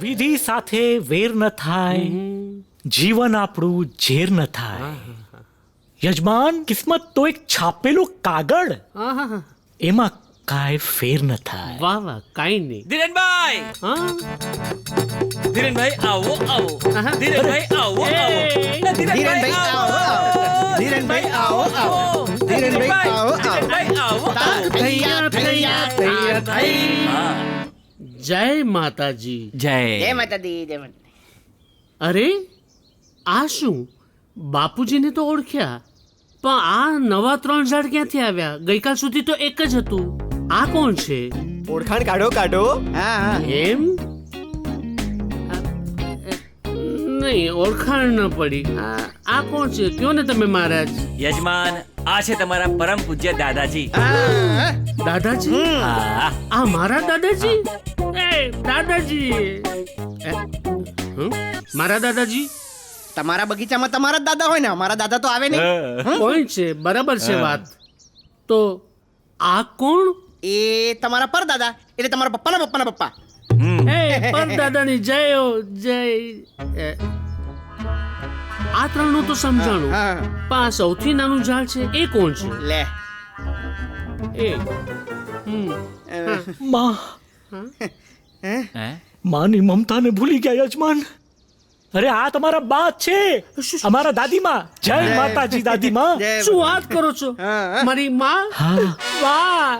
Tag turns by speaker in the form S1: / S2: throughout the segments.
S1: વિધિ સાથે વેર ન થાય, જીવન આપણું ઝેર ન થાય. યજમાન, કિસ્મત તો એક છાપેલો કાગળ, એમાં કાંઈ ફેર ન થાય.
S2: વાહ વાહ, કાઈ નહીં.
S3: ધીરેનભાઈ,
S2: હા,
S3: ધીરેનભાઈ આવો આવો. ધીરેનભાઈ આવો આવો.
S4: ધીરેનભાઈ આવો આવો. ધીરેનભાઈ આવો આવો. ધીરેનભાઈ આવો આવો.
S3: ધીરેનભાઈ આવો આવો.
S2: તૈયાર તૈયાર તૈયાર થઈ. જય માતાજી.
S3: જય
S4: જય માતાજી, જય માતાજી.
S2: અરે આ શું, બાપુજીને તો ઓળખ્યા, પણ આ નવા 3 ઝાડ ક્યાંથી આવ્યા? ગઈકાલ સુધી તો એક જ હતું. આ કોણ છે?
S5: ઓળખાણ કાઢો કાઢો.
S4: હા હા.
S2: એમ નહીં, ઓળખાણ ન પડી. આ કોણ છે? કયો ને તમે મહારાજ.
S3: યજમાન, આ છે તમારા પરમ પૂજ્ય દાદાજી.
S4: હા.
S2: દાદાજી?
S3: હા,
S2: આ મારા દાદાજી? એ દાદાજી, મારા દાદાજી
S4: તમારા બગીચામાં તમારા જ દાદા હોય ને, અમારા દાદા તો આવે નહીં.
S2: કોણ છે? બરાબર છે વાત. તો આ કોણ?
S4: એ તમારા પરદાદા, એટલે તમારા પપ્પાના પપ્પાના પપ્પા.
S2: એ પર દાદાની જય હો જય. આ ત્રણનું તો સમજાણું,
S4: હા.
S2: પણ આ સૌથી નાનું ઝાડ છે એ કોણ છે?
S4: લે.
S2: એ
S1: માં, માની મમતાને ભૂલી ગયા યજમાન. અરે આ તમારા બા છે, અમારા દાદીમાં. જય માતાજી દાદીમાં.
S4: જય
S2: શું વાત કરો છો?
S4: હા.
S2: મારી માં?
S1: હા,
S2: વાહ.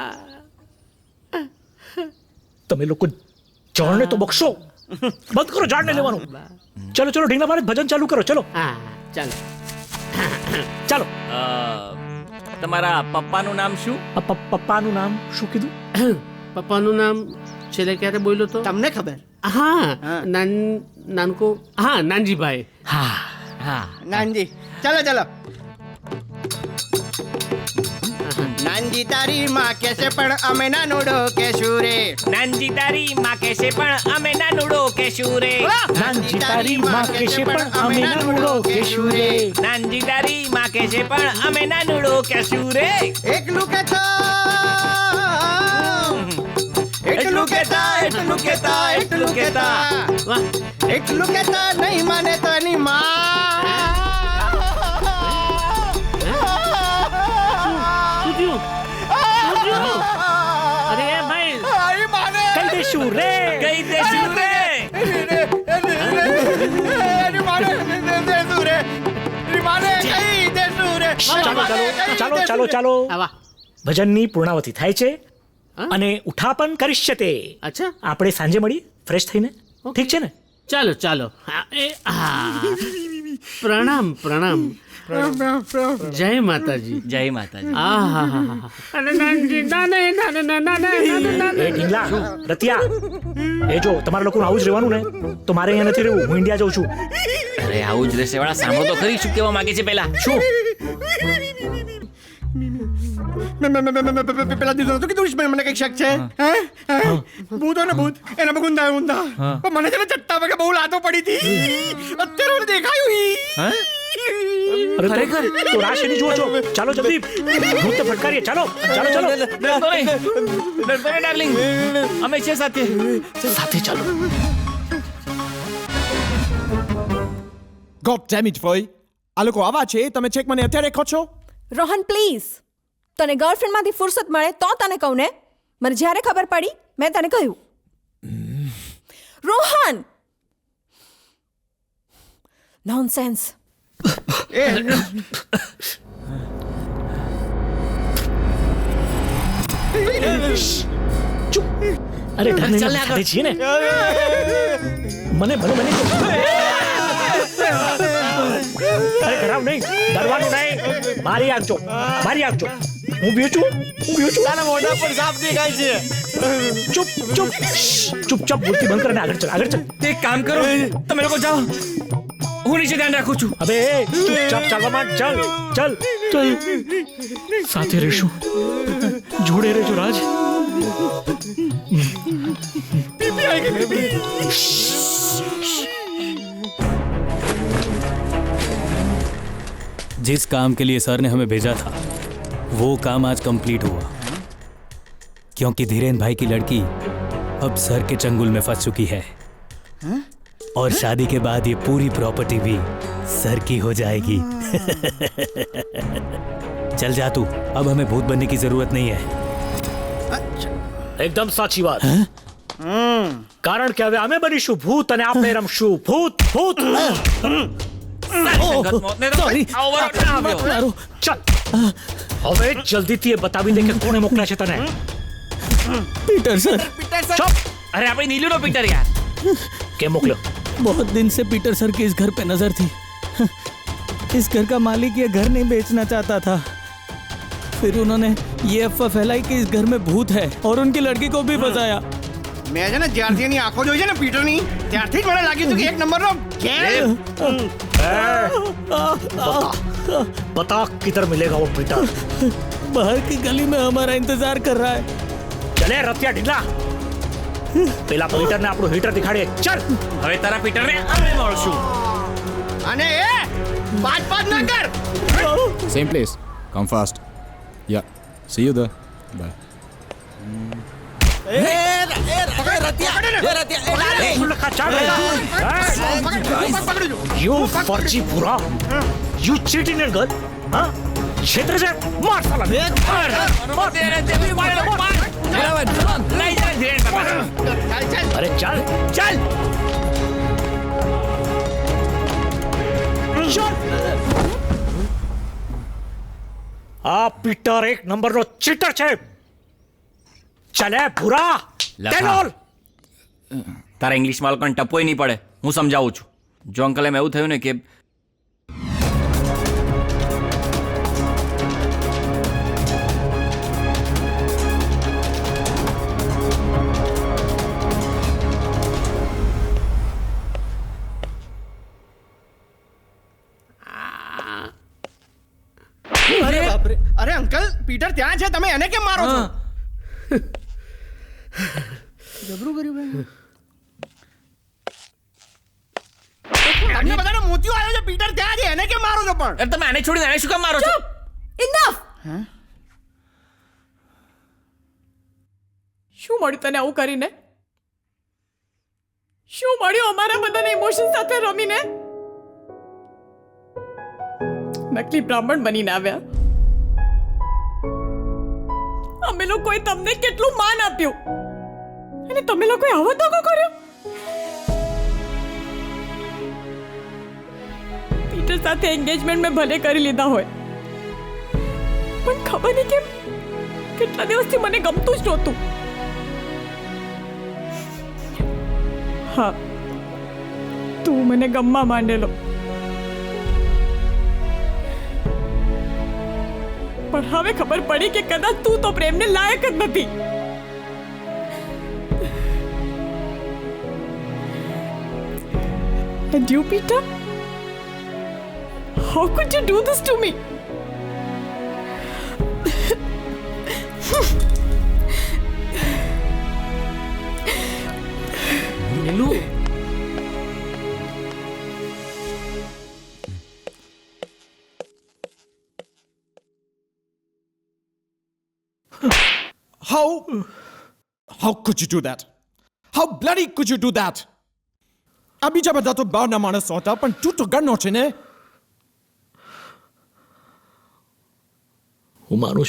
S1: તમે લોકો ઝાડને તો બક્ષો, બંધ કરો ઝાડને લેવાનું. ચલો ચલો, ઢીંગલા મારે ભજન ચાલુ કરો. ચલો
S2: હા, ચાલો.
S1: ચાલો.
S3: તમારા પપ્પાનું નામ શું?
S1: પપ્પાનું નામ શું કીધું?
S2: પપ્પાનું નામ છેલ્લે ક્યારે બોલ્યો તો?
S4: તમને ખબર?
S2: હા,
S4: હા.
S2: નાનકો. હા, નાનજીભાઈ.
S1: હા,
S3: હા,
S4: નાનજી. ચાલો ચાલો. નાનજી તારી માં કેસે પણ અમે નાનુડો કેશું રે.
S3: નાનજી તારી માં કહેશે પણ અમે નાનુડો કહેશું રે.
S1: નાનજી તારી માં કહેશે પણ અમે નાનુડો કહેશું રે.
S3: નાનજી તારી માં કહેશે પણ અમે નાનુડો કહેશું રે.
S4: એકલું કેતા
S3: એટલું કહેતા, એટલું કહેતા, એટલું કહેતા.
S2: વાહ.
S4: એટલું કેતા નહીં માને તો એની માં.
S2: શું થયું? શું થયું? અરે એ ભાઈ,
S1: કહી દેશું રે.
S3: કહી દેશું રે.
S1: ચાલો ચાલો ચાલો.
S2: આવા.
S1: ભજનની પૂર્ણાવતિ થાય છે
S2: હા?
S1: અને ઉઠાપન કરીશ્યતે.
S2: અચ્છા,
S1: આપણે સાંજે મળી ફ્રેશ થઈને. ઠીક છે ને?
S2: ચાલો ચાલો. પ્રણામ પ્રણામ. જય માતાજી.
S3: જય માતાજી.
S1: એ ઢીંગલા, રતિયા, એ જો તમારા લોકોનું આવું જ રહેવાનું ને તો મારે અહીંયા નથી રહેવું. હું ઇન્ડિયા જાઉં છું.
S3: અરે આવું જ રહેશે વાળા. સાંભળો તો ખરી શું કહેવા માંગે છે પેલા.
S1: શું?
S4: પેલા દીધો તો કીધું મને કઈક શક છે. ભૂત હોય ને ભૂત, એના ગુંદા ગુંદા. પણ મને છે ને ચટ્ટા વગર બહુ લાતો પડી હતી. અત્યારે મને દેખાયું.
S1: અરે તો રાશિની જુઓ છો. ચાલો જલ્દી ભૂતને ફટકારીએ. ચાલો ચાલો ચાલો.
S3: ડરતો નહીં, ડાર્લિંગ. અમે છે સાથે.
S1: સાથે ચાલો.
S5: ગોડ ડેમ ઇટ ભાઈ, આ લોકો આવા છે, તમે છેક મને અત્યારે કહો છો?
S6: રોહન પ્લીઝ, તને ગર્લફ્રેન્ડમાંથી ફુરસત મળે તો તને કહું ને. મને જ્યારે ખબર પડી મેં તને કહ્યું. રોહન, નોનસેન્સ.
S1: ચૂપ. અરે ઢાને સાથે છીએ ને. મને મને મને અરે ખરાબ નહીં, ડરવાનું નહીં. મારી આગજો, મારી આગજો. હું બીઉં છું, હું બીઉં છું.
S5: તારા મોઢા પર સાપ દેખાય છે.
S1: ચૂપ ચૂપ ચૂપચાપ બોલતી બંધ કરીને આગળ ચાલ, આગળ ચાલ.
S3: એક કામ કરો, તમે લોકો જાઓ, હું નીચે ધ્યાન રાખું છું.
S1: અબે ચૂપચાપ ચાલવા માંડ. ચાલ ચાલ ચાલ. સાથે રહીશું, જોડે રહેજો રાજ.
S7: जिस काम के लिए सर ने हमें भेजा था वो काम आज कंप्लीट हुआ, क्योंकि धीरेन भाई की लड़की अब सर के चंगुल में फंस चुकी है. और शादी के बाद ये पूरी प्रॉपर्टी भी सर की हो जाएगी। चल जा तू, अब हमें भूत बनने की जरूरत नहीं है।
S1: એકદમ સાચી વાત. કારણ કે હવે અમે બનીશું ભૂત અને આપણે રમશું ભૂત ભૂત.
S7: सॉरी,
S1: ચાલ હવે જલ્દીથી એ બતાવી દે કે કોણે મોકલ્યા છે તને.
S7: पीटर सर,
S1: ચૂપ.
S3: અરે આપણે નીલુનો પીટર યાર.
S1: કે મોકલ્યો?
S7: बहुत दिन से पीटर सर की इस घर पे नजर थी। इस घर का मालिक ये घर नहीं बेचना चाहता था। फिर उन्होंने ये अफवाह फैलाई कि इस घर में भूत है और उनकी लड़की को भी फंसाया।
S4: મેં છે ને જ્યારથી એની આંખો જોઈ છે ને પીટરની, ત્યારથી જ મને લાગ્યું હતું કે એક નંબરનો ગેમ.
S1: बता किधर मिलेगा वो पीटर.
S7: बाहर की गली में हमारा इंतजार कर रहा है।
S1: चले रतिया ढीला. પેલા પીટર ને આપણું હીટર દેખાડીએ. ચાલ
S3: હવે તારા પીટરને અમે મળશું.
S4: અને એ બાજ ના કર.
S8: Same place. Come fast. Yeah. See you there. Bye.
S1: You फर्जी बुरा. You cheating girl. हाँ? क्षेत्र से मार साला. अरे चल चल આ પીટર એક નંબરનો ચીટર છે. ચલે ભૂરા. ટેલોલ.
S3: તારા ઇંગ્લિશમાં લોકોને ટપોય નહીં પડે. હું સમજાવું છું. જો અંકલ એમ એવું થયું ને કે
S4: અરે અંકલ પીટર ત્યાં છે, તમે એને કેમ મારો છો? જબરું કર્યું ભાઈ. તમને બધાને મોતિયો આવ્યો છે. પીટર ત્યાં છે, એને કેમ મારો છો? પણ
S3: તમે આને છોડીને આને શું કામ મારો છો?
S6: ઇનફ. શું મળ્યું તને આવું કરીને? શું મળ્યું અમારા બધાના ઇમોશન સાથે રમીને? નકલી બ્રાહ્મણ બનીને આવ્યા. અમે લોકોએ તમને કેટલું માન આપ્યું અને તમે લોકોએ આવો ધોકો કર્યો. પીટર સાથે એન્ગેજમેન્ટ મેં ભલે કરી લીધા હોય, પણ ખબર નહીં કેમ કેટલા દિવસથી મને ગમતું જ નહોતું. હા, તું મને ગમવા માંડેલો, પણ હવે ખબર પડી કે કદાચ તું તો પ્રેમને લાયક જ નથી. And you, Peter? How could you do this to me?
S3: Nilu
S5: How could you do that? How bloody could you do that? આ બીજા બધા તો બહારના માણસો હતા, પણ તું તો ઘરનો છે ને.
S1: હું માનું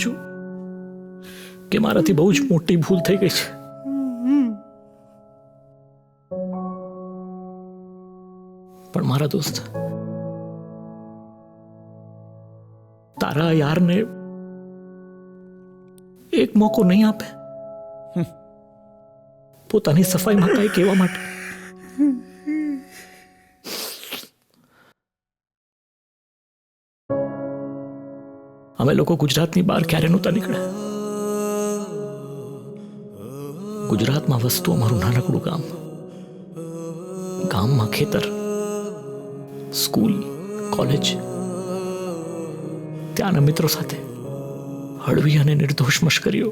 S1: છું કે મારાથી બહુ જ મોટી ભૂલ થઈ ગઈ છે. પણ મારા દોસ્ત તારા યારને એક મોકો નહીં આપે પોતાની સફાઈમાં કંઈ કહેવા માટે? અમે લોકો ગુજરાતની બહાર ક્યારે નહોતા નીકળ્યા. ગુજરાતમાં વસતું અમારું નાનકડું ગામ. ગામમાં ખેતર, સ્કૂલ, કોલેજ. ત્યાંના મિત્રો સાથે હળવી અને નિર્દોષ મશ્કરીઓ.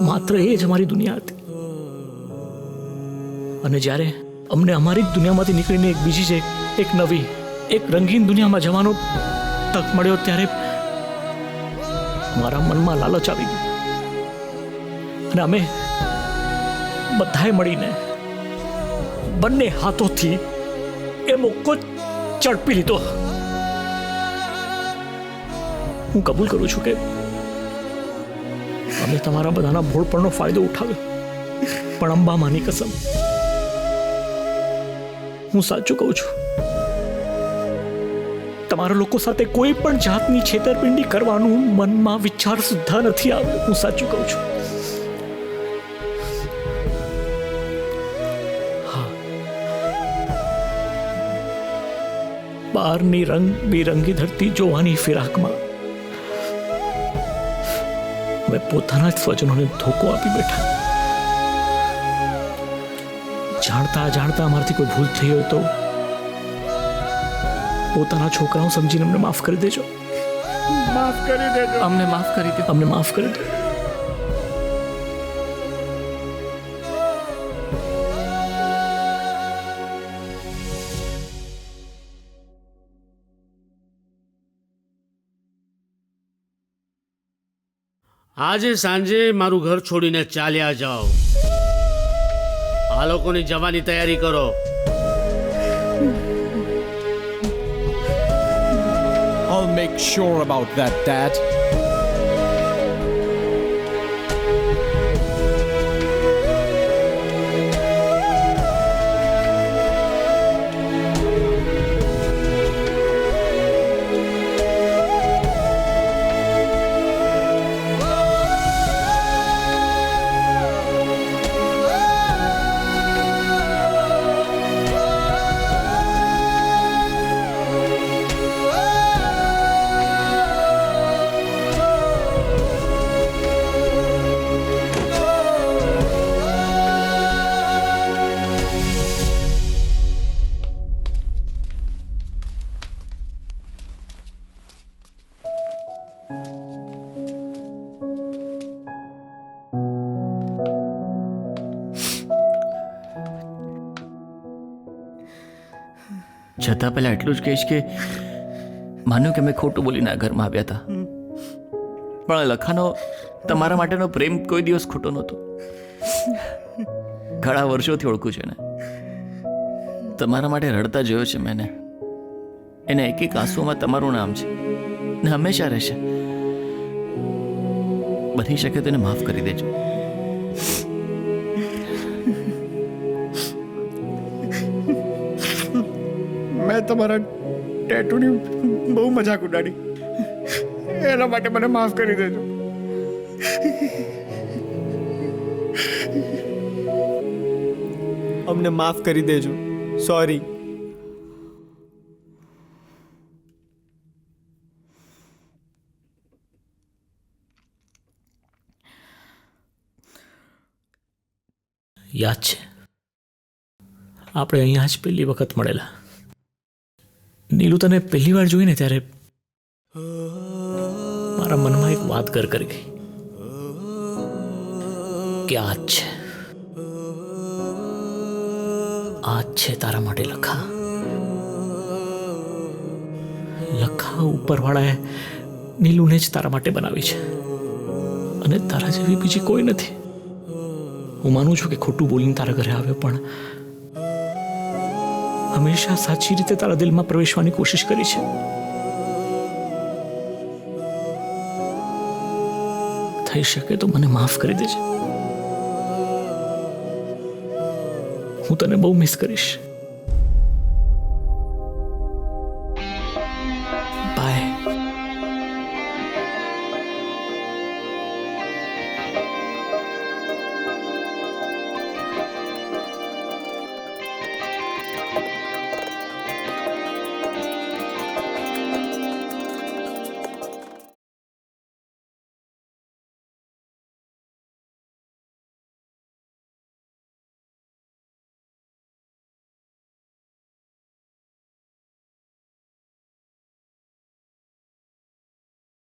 S1: માત્ર એ જ અમારી દુનિયા હતી. અને જ્યારે અમને અમારી જ દુનિયામાંથી નીકળીને એક બીજી છે, એક નવી, એક રંગીન દુનિયામાં જવાનો તક મળ્યો, ત્યારે મારા મનમાં લાલચ આવી ગઈ. અને અમે બધાએ મળીને બંને હાથોથી એ મોકો ઝડપી લીધો. હું કબૂલ કરું છું કે અમે તમારા બધાના ભોળપણનો ફાયદો ઉઠાવ્યો, પણ અંબામાની કસમ, હું સાચું કહું છું, તમારા લોકો સાથે કોઈ પણ જાતની છેતરપિંડી કરવાનું મનમાં વિચાર સુદ્ધા નથી આવ્યો. હું સાચું કહું છું. હા, બહારની રંગ બેરંગી ધરતી જોવાની ફિરાકમાં અમે પોતાના જ સ્વજનોને ધોકો આપી બેઠા. જાણતા જાણતા અમારાથી કોઈ ભૂલ થઈ હોય તો પોતાના છોકરાઓ સમજીને અમને માફ કરી દેજો.
S4: માફ કરી દેજો.
S3: અમને માફ કરી દો.
S1: અમને માફ કરી દો.
S2: આજે સાંજે મારું ઘર છોડીને ચાલ્યા જાઓ. આ લોકોની જવાની તૈયારી કરો.
S5: I'll make sure about that, Dad.
S3: છતાં પહેલા એટલું જ કહીશ કે માન્યું કે મેં ખોટું બોલીને આ ઘરમાં આવ્યા હતા, પણ લખાનો તમારા માટેનો પ્રેમ કોઈ દિવસ ખોટો નહોતો. ઘણા વર્ષોથી ઓળખું છે ને, તમારા માટે રડતા જોયો છે મેં. એને એક એક આંસુમાં તમારું નામ છે ને હંમેશા રહેશે. બની શકે તો એને માફ કરી દેજો.
S4: મેં તમારા ટેટુની બહુ મજાક ઉડાડી, એના માટે મને માફ કરી દેજો.
S9: અમને માફ કરી દેજો. સોરી.
S1: યાદ છે આપણે અહીંયા જ પહેલી વખત મળેલા. નીલુ, તને પહેલી વાર જોઈને ત્યારે મારા મનમાં એક વાત ઘર કરી ગઈ કે આજ છે તારા માટે લખા. લખા ઉપરવાળાએ નીલુને જ તારા માટે બનાવી છે અને તારા જેવી બીજી કોઈ નથી. હું માનું છું કે ખોટું બોલીને તારા ઘરે આવ્યો, પણ હંમેશા સાચી રીતે તારા દિલમાં પ્રવેશવાની કોશિશ કરી છે. થઈ શકે તો મને માફ કરી દેજે. હું તને બહુ મિસ કરીશ.